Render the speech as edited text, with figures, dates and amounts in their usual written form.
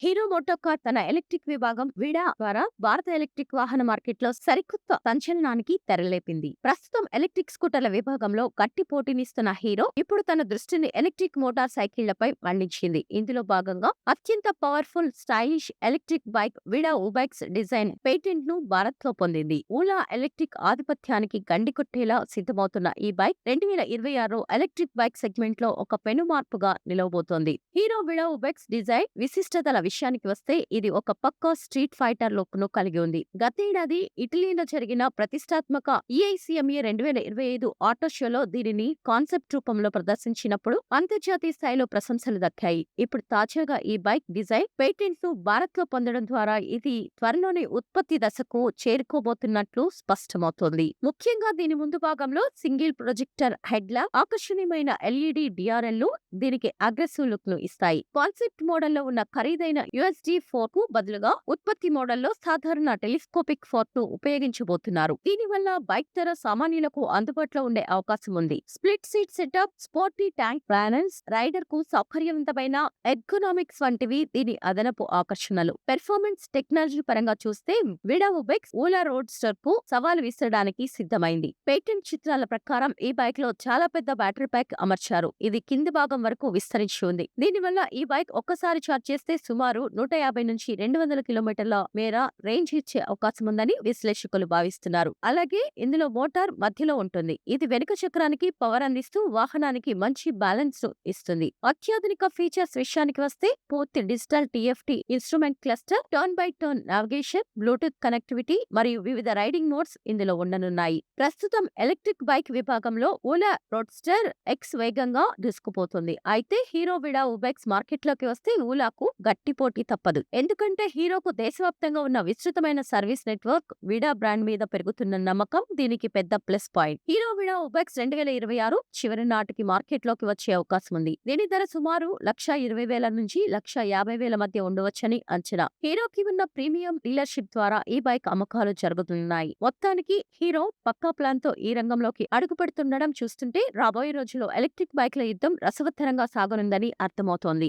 Hero MotoCorp తన electric విభాగం విడా ద్వారా భారత ఎలక్ట్రిక్ వాహన మార్కెట్లో సరికొత్త సంచలనానికి తెరలేపింది. ప్రస్తుతం ఎలక్ట్రిక్ స్కూటర్ల విభాగంలో గట్టి పోటీనిస్తున్న హీరో ఇప్పుడు తన దృష్టిని ఎలక్ట్రిక్ మోటార్ సైకిళ్లపై మళ్లించింది. ఇందులో భాగంగా అత్యంత powerful stylish electric bike Vida ఉబైక్స్ డిజైన్ పేటెంట్ ను భారత్ లో పొందింది. ఊలా ఎలక్ట్రిక్ ఆధిపత్యానికి గండి కొట్టేలా సిద్ధమవుతున్న ఈ బైక్ 2026 ఎలక్ట్రిక్ బైక్ సెగ్మెంట్ లో ఒక పెను మార్పుగా నిలవబోతోంది. హీరో విడా ఉబెక్స్ డిజైన్ విశిష్టతల విషయానికి వస్తే ఇది ఒక పక్కా స్ట్రీట్ ఫైటర్ లుక్ ను కలిగి ఉంది. గతేడాది ఇటలీలో జరిగిన ప్రతిష్టాత్మక ఈఐసిఎంఏ 2025 ఆటో షోలో దీనిని కాన్సెప్ట్ రూపంలో ప్రదర్శించినప్పుడు అంతర్జాతీయ స్థాయిలో ప్రశంసలు దక్కాయి. ఇప్పుడు తాజాగా ఈ బైక్ డిజైన్ పేటెంట్ ను భారత్ లో పొందడం ద్వారా ఇది త్వరలోనే ఉత్పత్తి దశకు చేరుకోబోతున్నట్లు స్పష్టమవుతోంది. ముఖ్యంగా దీని ముందు భాగంలో సింగిల్ ప్రొజెక్టర్ హెడ్ ల్యాంప్, ఆకర్షణీయమైన ఎల్ఈడి డిఆర్ఎల్ లు దీనికి అగ్రెసివ్ లుక్ ను ఇస్తాయి. కాన్సెప్ట్ మోడల్లో ఉన్న ఖరీదైన యుఎస్డి ఫోర్క్ కు బదులుగా ఉత్పత్తి మోడల్లో సాధారణ టెలిస్కోపిక్ ఫోర్క్ ను ఉపయోగించబోతున్నారు. దీనివల్ల బైక్ ధర సామాన్యులకు అందుబాటులో ఉండే అవకాశం ఉంది. Split seat setup, sporty tank panels, rider కు సౌకర్యవంతమైన ఎర్గోనామిక్స్ వంటివి దీని అదనపు ఆకర్షణలు. పెర్ఫార్మెన్స్ టెక్నాలజీ పరంగా చూస్తే విడా ఉబెక్స్ ఊలా రోడ్స్టర్ కు సవాల్ విసరడానికి సిద్ధమైంది. పేటెంట్ చిత్రాల ప్రకారం ఈ బైక్ లో చాలా పెద్ద బ్యాటరీ ప్యాక్ అమర్చారు. ఇది కింది భాగం వరకు విస్తరించి ఉంది. దీనివల్ల ఈ బైక్ ఒక్కసారి ఛార్జ్ చేస్తే సుమారు 150 నుంచి 200 కిలోమీటర్ల మేర రేంజ్ ఇచ్చే అవకాశం ఉందని విశ్లేషకులు భావిస్తున్నారు. అలాగే ఇందులో మోటార్ మధ్యలో ఉంటుంది. ఇది వెనుక చక్రానికి పవర్ అందిస్తూ వాహనానికి మంచి బ్యాలెన్స్ ఇస్తుంది. అత్యాధునిక ఫీచర్స్ విషయానికి వస్తే పూర్తి digital TFT instrument cluster, turn by turn navigation, Bluetooth connectivity మరియు వివిధ రైడింగ్ మోడ్స్ ఇందులో ఉండనున్నాయి. ప్రస్తుతం ఎలక్ట్రిక్ బైక్ విభాగంలో ఊలా రోడ్స్టర్ ఎక్స్ వేగంగా దూసుకుపోతుంది. అయితే హీరో విడా ఉబెక్స్ మార్కెట్లోకి వస్తే ఊలాకు గట్టి పోటీ తప్పదు. ఎందుకంటే హీరోకు దేశవ్యాప్తంగా ఉన్న విస్తృతమైన సర్వీస్ నెట్వర్క్, విడా బ్రాండ్ మీద పెరుగుతున్న నమ్మకం దీనికి పెద్ద ప్లస్ పాయింట్. హీరో విడా ఉబెక్స్ 2026 చివరి నాటికి మార్కెట్లోకి వచ్చే అవకాశం ఉంది. దీని ధర సుమారు 1,20,000 నుంచి 1,50,000 మధ్య ఉండవచ్చని అంచనా. హీరోకి ఉన్న ప్రీమియం డీలర్షిప్ ద్వారా ఈ బైక్ అమ్మకాలు జరుగుతున్నాయి. మొత్తానికి హీరో పక్కా ప్లాన్ తో ఈ రంగంలోకి అడుగు పెడుతుండడం చూస్తుంటే రాబోయే రోజుల్లో ఎలక్ట్రిక్ బైక్ల యుద్ధం రసవత్తరంగా సాగనుందని అర్థమవుతోంది.